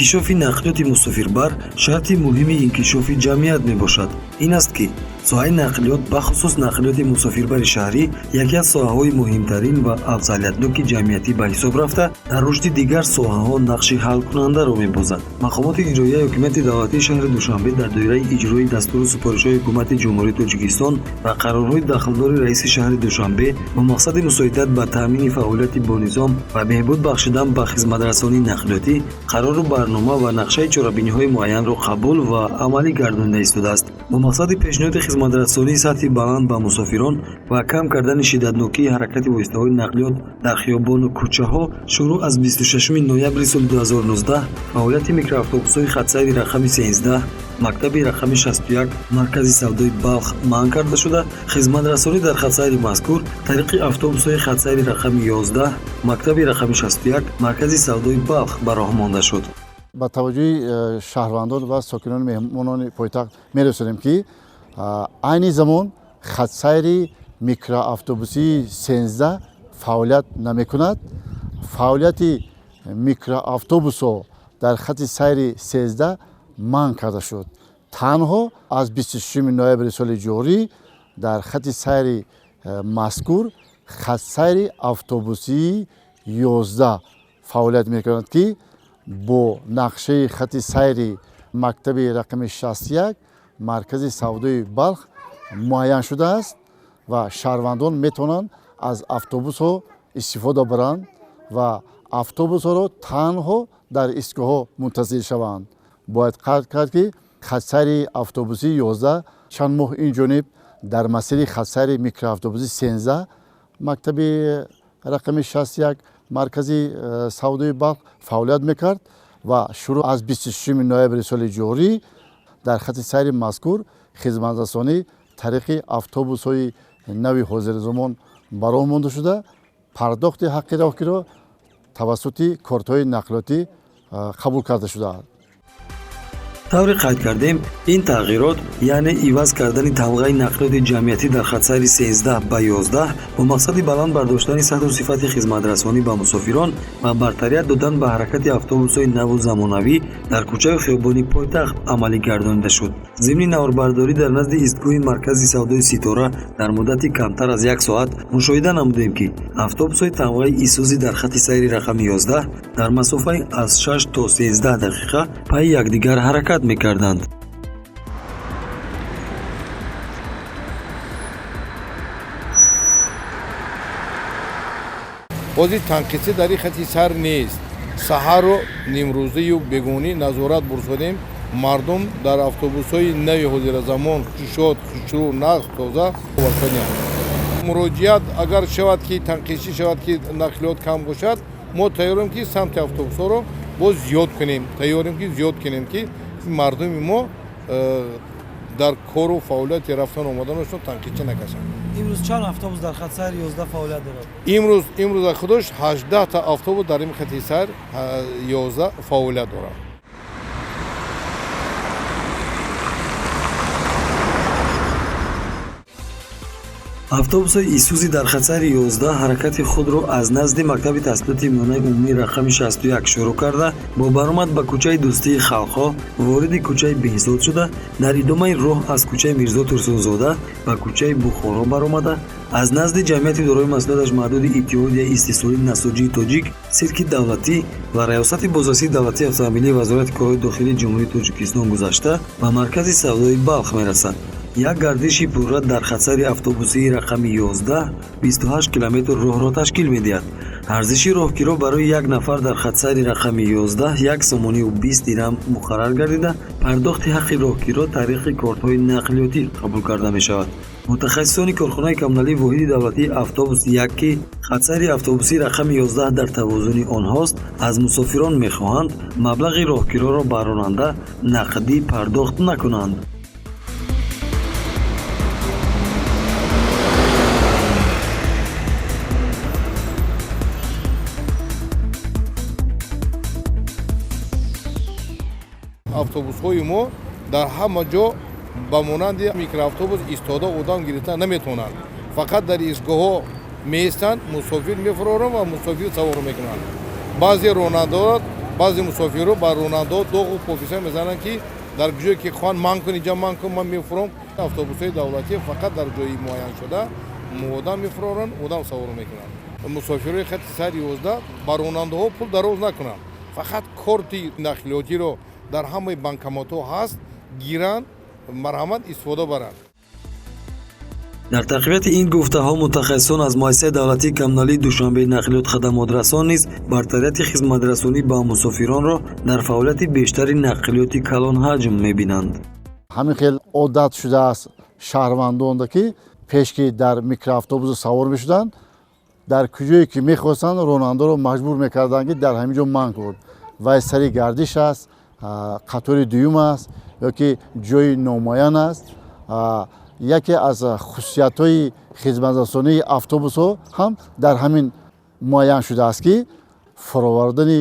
инкишофи нақлиёти мусофирбар шарти муҳими инкишофи ҷамъият мебошад. ин аст ки соҳаи нақлиёт бахусус нақлиёти мусофирбари шаҳрӣ яке аз соҳаҳои муҳимтарин ва афзалиятноки ҷамъиятӣ ба ҳисоб рафта дар рушди дигар соҳаҳо нақши ҳалкунандаро мебозад. Мақомоти иҷроияи ҳукумати давлатии шаҳри Душанбе дар доираи иҷрои дастуру супоришҳои ҳукумати ҷумҳурии Тоҷикистон ва қарорҳои дахлдори раиси шаҳри Душанбе бо мақсади мусоидат ба таъмини фаъолияти бонизом ва беҳбуд бахшидан ба хизматрасонии нақлиётӣ қарору барнома ва нақшаи чорабиниҳои муайянро қабул ва амалӣ гардонида истодааст. Бо мақсади пешниҳоди хизматрасонии сатҳи баланд ба мусофирон ва кам кардани шиддатнокии ҳаракати воситаҳои нақлиёт дар хиёбону кӯчаҳо шуруъ аз 26 ноябри соли 2019 фаъолияти микроавтобусҳои хатсайри рақами 13, мактаби рақами 61, маркази савдои Балх манъ карда шуда, хизматрасонӣ дар хатсайри мазкур тариқи автобусҳои хатсайри рақами 11, мактаби рақами 61, маркази савдои Балх ба роҳ монда шуд. با توجه شهروندان و ساکنان مهمانان پایتخت می‌رسانیم که عین زمان خط سیر میکرواتوبوسی 13 فعالیت نمی‌کند. فعالیت میکرواتوبوس‌ها در خط سیر 13 منع کرده شد. تنها از 26 نوامبر سال جاری در خط سیر مذکور خط سیر اتوبوسی 11 فعالیت می‌کند که با نقشه خط سیری مکتب رقم 61 مرکز سودای بلخ معین شده است و شهروندان میتونند از اتوبوس ها استفاده برند و اتوبوس ها را تنها در ایستگاه ها منتظر شوند. باید قطع کرد که خط سیری اتوبوسی 11 چند ماه این جانب در مسیر خط سیری میکرواتوبوسی 13 مکتب رقم 61 مرکزی سودای بلخ فعالیت میکرد و شروع از 26 نوامبر سال جاری در خط سیر مذکور خدمترسانی طریق اتوبوس های نوی حاضر زمان به راه مانده شده. پرداخت حق راهگیر را توسط کارت های نقلیاتی قبول کرده شده است. тавре қайд кардем, ин тағйирот яъне иваз кардани тамғаи нақлиёти ҷамъиятӣ дар хатсайри 13 ба 11 бо мақсади баланд бардоштани сатҳу сифати хизматрасонӣ ба мусофирон ва бартарият додан ба ҳаракати автобусҳои наву замонавӣ дар кӯчаи хиёбони пойтахт амалӣ гардонида шуд. зимни навбардорӣ дар назди истгоҳи маркази савдои Ситора дар муддати камтар аз 1 соат мушоҳида намудем, ки автобусҳои тамғаи исӯзӣ дар хати сайри рақами 11 дар масофаи аз 6 то 13 дақиқа пайи якдигар ҳаракат می‌کردند. بازی تنقیصی در این خطی سر نیست. سحر و نیمروزی و بگونی نظارت برسودیم. مردم در اتوبوس‌های نوی حاضر زمان شد خشرو نقص تازه واسنیا. مراجعت اگر شود که تنقیصی شود که نقلیات کم باشد، ما تیاریم که سمت اتوبوس‌ها رو باز زیاد کنیم. تیاریم که زیاد کنیم که مردم ما در کار و فعالیت رفتن آمدنشون تنقیدی نکشند. امروز چند اتوبوس در خط سیر 11 فعالیت دارد؟ امروز خودش 18 تا اتوبوس در این خط سیر 11 فعالیت دارد. автобусҳои исӯзӣ дар хатсайри 11 ҳаракати худро аз назди мактаби таҳсилоти миёнаи умумии рақами 61 шурӯъ карда бо баромад ба кӯчаи дӯстии халқҳо вориди кӯчаи беҳзод шуда, дар идомаи роҳ аз кӯчаи Мирзо Турсунзода ба кӯчаи Бухоро баромада, аз назди ҷамъияти дорои маслиҳаташ маҳдуди Иттиҳодияи истисолии насоҷии тоҷик, сирки давлатӣ ва раёсати бозрасии давлатии автомобилии Вазорати корҳои дохилии Ҷумҳурии Тоҷикистон гузашта ба маркази савдои Балх мерасад. як гардиши пурра дар хатсайри автобусии рақами 11 28 километр роҳро ташкил медиҳад. арзиши роҳгиро барои як нафар дар хатсайри рақами 11 1 сомонию 20 дирҳам муқаррар гардида, пардохти ҳаққи роҳгиро тариқи кортҳои нақлиётӣ қабул карда мешавад. мутахассисони корхонаи коммуналии воҳиди давлатии автобус 1 ки хатсайри автобусии рақами 11 дар тавозуни онҳост, аз мусофирон мехоҳанд маблағи роҳгироро ба ронанда нақдӣ пардохт накунанд. автобусҳои мо дар ҳама ҷо ба монанди микроавтобус истода одам гирифта наметавонанд. фақат дар истгоҳҳо меистанд, мусофир мефуроранд ва мусофир савор мекунанд. баъзе ронандаҳо баъзе мусофирҳо ба ронандо доғу пофиса мезананд ки дар ҷое ки хоҳанд ман кун инҷа ман кун ман мефуром. Автобусҳои давлатӣ фақат дар ҷои муайяншуда одам мефуроранд, одам савор мекунанд. Мусофирҳои хати сайри 11 ба ронандаҳо пул дароз накунанд, фақат корти нақлиётиро дар ҳамаи банкомотҳо ҳаст, гиранд, марҳамат истифода баранд. дар тақвияти ин гуфтаҳо мутахассисон аз муассисаи давлатии коммуналии душанбеи нақлиёт хадамотрасон низ бартарияти хизматрасонӣ ба мусофиронро дар фаъолияти бештари нақлиёти калонҳаҷм мебинанд. ҳамин хел одат шудааст шаҳрвандонда ки пеш ки дар микроавтобус савор мешуданд, дар куҷое ки мехостанд ронандаро маҷбур мекарданд ки дар ҳамин ҷо манъ кун. вай сари гардиш аст, қатори дуюм аст ёки ҷои номуайян аст. яке аз хусусиятҳои хизматрасонии автобусҳо ҳам дар ҳамин муайян шудааст ки фаровардани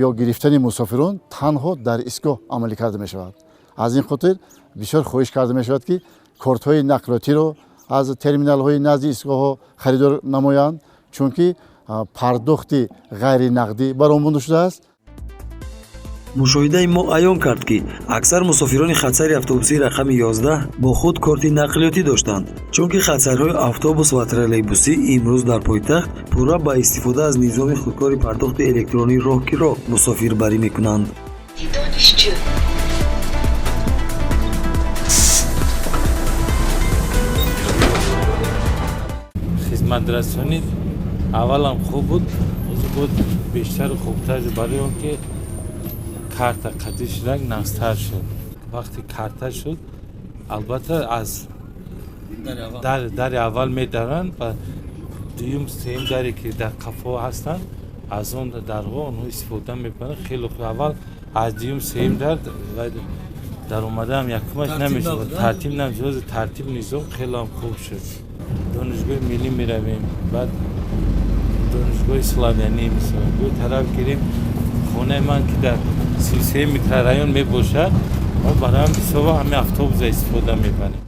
ё гирифтани мусофирон танҳо дар истгоҳ амалӣ карда мешавад. аз ин хотир бисёр хоҳиш карда мешавад ки кортҳои нақлиётиро аз терминалҳои назди истгоҳҳо харидор намоянд, чунки пардохти ғайринақдӣ баромонда шудааст. мушоҳидаи мо аён кард ки аксар мусофирони хатсайри автобусии рақами 11 бо худ корти нақлиётӣ доштанд, чунки хатсайрҳои автобус ва троллейбусӣ имрӯз дар пойтахт пурра ба истифода аз низоми худкори пардохти электронии роҳгиро мусофирбарӣ мекунанд. хизматрасонӣ аввалам хуб буд, буд бештар хубтар барои он ки карта қадӣ шуда нағзтар шуд. вақте карта шуд, албатта аз дари аввал медаранд ва дуюм сеюм даре ки дар қафо ҳастанд, аз он дарҳо онҳо истифода мекунанд. хеле хуб. аввал аз дуюм сеюм дар дар омадаам якумаш намешуд, тартиб намешуд. тартиб низом хелеам хуб шуд. донишгоҳи миллӣ меравем, баъд донишгоҳи славянӣ мисол бу тараф гирем. хонаи ман ки дар 33 микрорайон мебошад, мо бароям бисёр ҳамин автобуса истифода мебарем.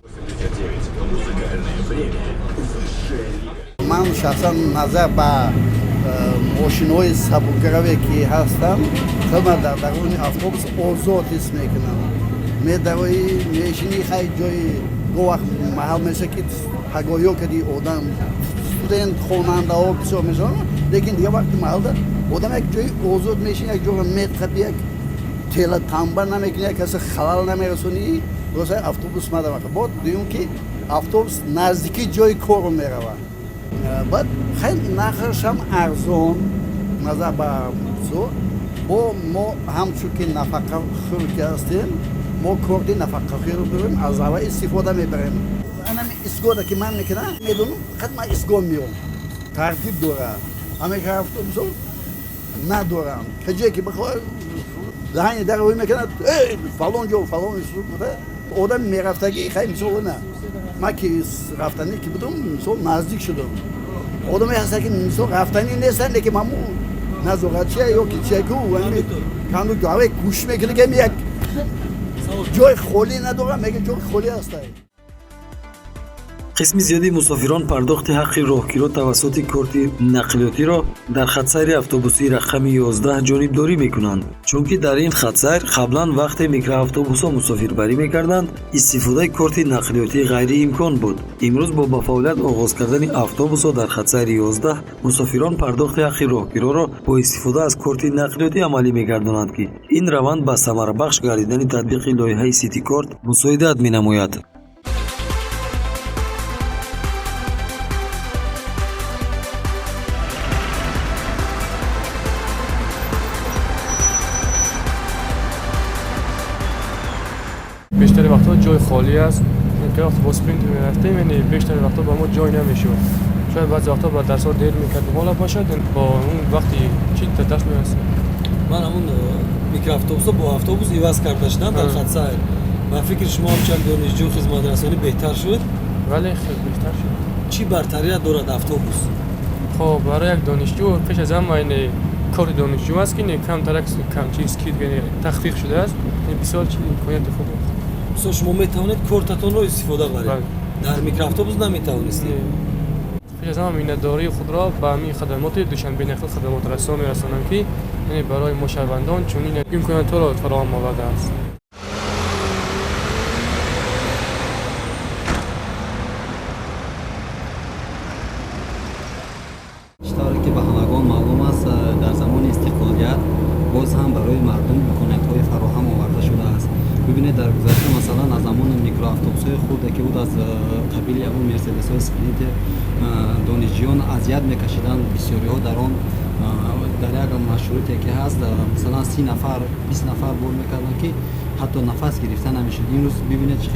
ман шахсан назар ба мошинҳои сабукраве ки ҳастанд, хеле дар даруни автобус озод ҳис мекунам. медарои мешини хай ҷои гоҳвақт маҳал меша ки ҳагоё кади одам студент хонандаҳо бисёр мешаванд, лекин дигар вақти маҳалда одам як ҷои озод мешини, як ҷоро меқаби, як тела танба намекуни, як касе халал намерасонӣ, роса автобус мадамака. бод дуюм ки автобус наздики ҷои корро меравад. баъд хеле нархашам арзон назар ба бо мо ҳамчун ки нафақахӯр ки ҳастем, мо корти нафақахӯрро дорем, аз ҳава истифода мебарем. анами истгоҳда ки ман мекунам, медонам фақат ман истгоҳ меом. тартиб дорад. ҳамаи автобусҳо надоранд. ҳеҷое ки бихоҳад даҳани дарро мекунад, фалон ҷо фалон одам мерафтагӣ хай мисол на. ман ки рафтанӣ ки будам мисол наздик шудам. одаме ҳастанд ки мисол рафтанӣ нестанд, лекин маму назоратчия ё ки чияку кондуктор ҳаваи гӯш мекунад ки як ҷой холӣ надорам, мега ҷой холӣ ҳастад. қисми зиёди мусофирон пардохти ҳаққи роҳгиро тавассути корти нақлиётиро дар хатсайри автобусии рақами 11 ҷонибдорӣ мекунанд, чунки дар ин хатсайр қаблан вақте микроавтобусҳо мусофирбарӣ мекарданд, истифодаи корти нақлиётӣ ғайриимкон буд. имрӯз бо ба фаъолият оғоз кардани автобусҳо дар хатсайри 11 мусофирон пардохти ҳаққи роҳгироро бо истифода аз корти нақлиётӣ амалӣ мегардонанд ки ин раванд ба самарабахш гардидани татбиқи лоиҳаи ситикорт мусоидат менамояд. бештари вақтҳо ҷой холӣ аст. вақти бо спринт мерафтем, яъне бештари вақтҳо ба мо ҷой намешуд. шояд баъзе вақтҳо ба дарсҳо дер мекардем. ҳола бошад бо он вақти чӣ даст мерасем. ман ҳамун микроавтобусҳо бо автобус иваз карда шуданд дар хатсайр. ба фикри шумо чак донишҷӯ хизматрасонӣ беҳтар шуд? вале хеле беҳтар шуд. чӣ бартарият дорад автобус? хоб барои як донишҷӯ пеш аз ҳама кори донишҷӯ аст ки камтарак камчиз ки тахфиқ шудааст, бисёр чиз имконияти хуб аст. мисол шумо метавонед кортатонро истифода баред. Бале. дар микроавтобус наметавонистед. پیش از همه مینداری خود را به همین خدمات دوشنبه نخل خدمات رسان میرسانم که یعنی برای ما شهروندان چنین امکانات را فراهم آورده است. اشتراکی که به همگان معلوم است در زمان استقلالیت باز هم برای مردم امکانات‌های فراهم آورده شده است. ببینید در گذشته مثلا از زمان میکرواتوبوس‌های خود که بود از قبیل اون مرسدس‌های اسپرینت دانشجویان اذیت می‌کشیدند، بسیاری‌ها در آن در یک مشروطه که هست مثلا 30 نفر 20 نفر بار می‌کردند که حتی نفس گرفتن نمی‌شد. این روز ببینید چه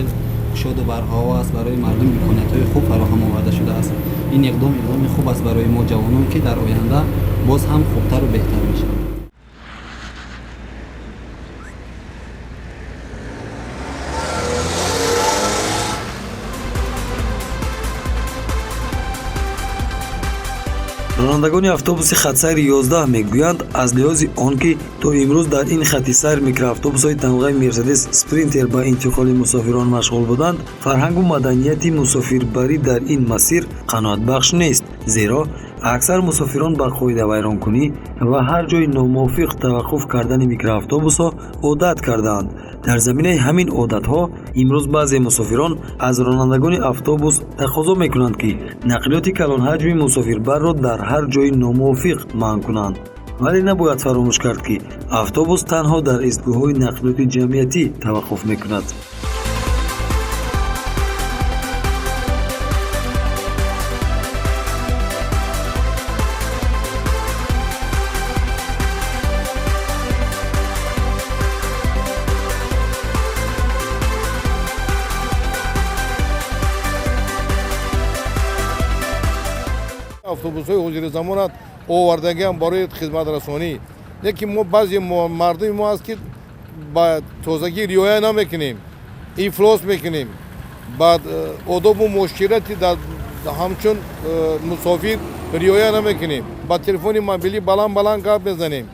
شاد و برها است، برای مردم امکانات‌های خوب فراهم آورده شده است. این اقدام خوب است برای ما جوانان که در آینده باز هم خوبتر و بهتر می‌شود. ронандагони автобуси хатсайри 11 мегӯянд аз лиҳози он ки то имрӯз дар ин хати сайр микроавтобусҳои тамғаи мерседес спринтер ба интиқоли мусофирон машғул буданд, фарҳангу маданияти мусофирбарӣ дар ин масир қаноатбахш нест, зеро аксар мусофирон ба қоидавайронкунӣ ва ҳар ҷои номувофиқ таваққуф кардани микроавтобусҳо одат кардаанд. дар заминаи ҳамин одатҳо имрӯз баъзе мусофирон аз ронандагони автобус тақозо мекунанд ки нақлиёти калонҳаҷми мусофирбарро дар ҳар ҷои номувофиқ манъ кунанд. вале набояд фаромӯш кард ки автобус танҳо дар истгоҳҳои нақлиёти ҷамъиятӣ таваққуф мекунад. автобусҳои ҳозири замонат овардагиам барои хизматрасонӣ, лекин мо баъзе мардуми мо аст ки ба тозагӣ риоя намекунем, ифлос мекунем, баъд одобу муоширати ҳамчун мусофир риоя намекунем, ба телефони мобилӣ баланд гап мезанем,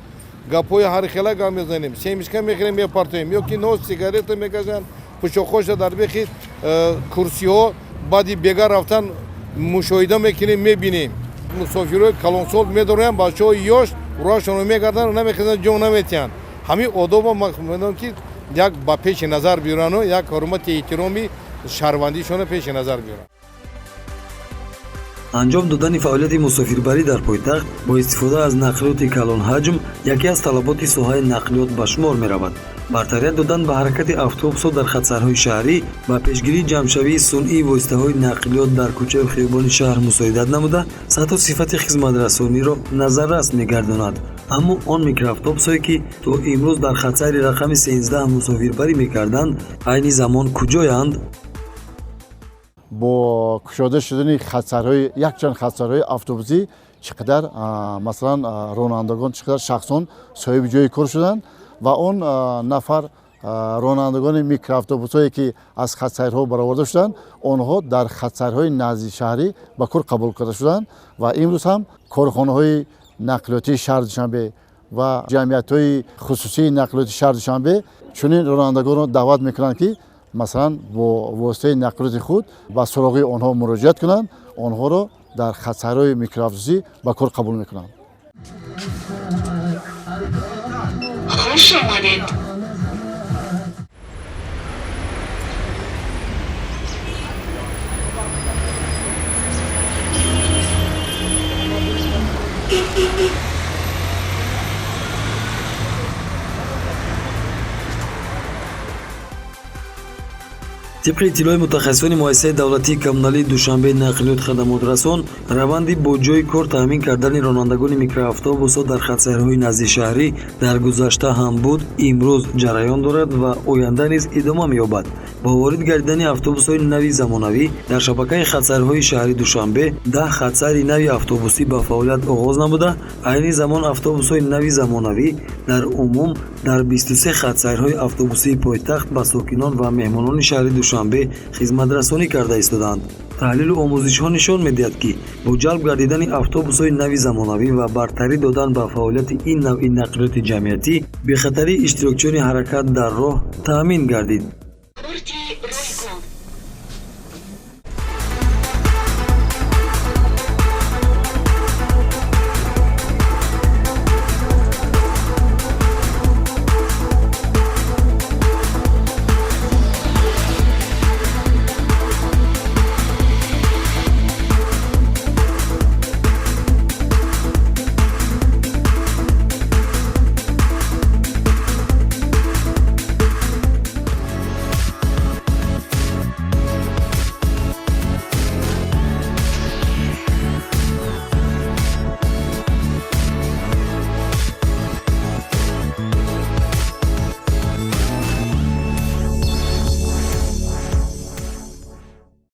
гапҳои ҳархела гап мезанем, семишка мехӯрем мепартоем, ё ки нос сигарета мекашанд, пӯшохоша дар бихи курсиҳо баъди бега рафтан мушоҳида мекунем, мебинем. мусофирои калонсол медоранд, бачаҳои ёш роҳашонро мегарданд, намехезанд ҷон наметиҳанд. ҳамин одобро ман ки як ба пеши назар биёрану як ҳурмати эҳтироми шаҳрвандишона пеши назар биёранд. анҷом додани фаъолияти мусофирбарӣ дар пойтахт бо истифода аз нақлиёти калонҳаҷм яке аз талаботи соҳаи нақлиёт ба шумор меравад. бартарият додан ба ҳаракати автобусҳо дар хатсайрҳои шаҳрӣ ба пешгирии ҷамъшавии сунъии воситаҳои нақлиёт дар кӯчаю хиёбони шаҳр мусоидат намуда, сатҳу сифати хизматрасониро назаррас мегардонад. аммо он микроавтобусҳое ки то имрӯз дар хатсайри рақами 13 мусофирбарӣ мекарданд, айни замон куҷоянд? бо кушода шудани хатсайрҳои якчанд хатсайрҳои автобусӣ чӣ қадар масалан ронандагон чӣ қадар шахсон соҳиби ҷойи кор шуданд ва он нафар ронандагони микроавтобусҳое ки аз хатсайрҳо бароварда шуданд, онҳо дар хатсайрҳои назди шаҳрӣ ба кор қабул карда шуданд ва имрӯз ҳам корхонаҳои нақлиётии шаҳри Душанбе ва ҷамъиятҳои хусусии нақлиёти шаҳри Душанбе чунин ронандагонро даъват мекунанд ки масалан бо воситаи нақлиёти худ ба суроғи онҳо муроҷиат кунанд, онҳоро дар хатсайрҳои микроавтобусӣ ба кор қабул мекунанд. خوش آمدید. طبق اطلاع متخصصان مؤسسه دولتی کمونالی دوشنبه نقلیات خدمات رسان، روندی با جای کار تامین کردن رانندگان میکرواتوبوس‌ها در خط‌سیرهای نزدیک شهری در گذشته هم بود، امروز جریان دارد و آینده نیز ادامه می‌یابد. با وارد گردیدن اتوبوس‌های نوی زمانوی در شبکه خط‌سیرهای شهری دوشنبه، 10 خط‌سیر نوی اتوبوسی با فعالیت آغاز نموده، عین زمان اتوبوس‌های نوی زمانوی در عموم در 23 خط‌سیرهای اتوبوسی پایتخت به ساکنان و مهمانان شهر دوشنبه خدمت رسانی کرده ایستادند. تحلیل و آموزش‌ها نشان می‌دهد که با جلب گردیدن اتوبوس‌های نوی زمانوی و برتری دادن به فعالیت این نوع نقلیات جمعیتی، به خطر اشتراکچیان حرکت در راه تأمین گردید.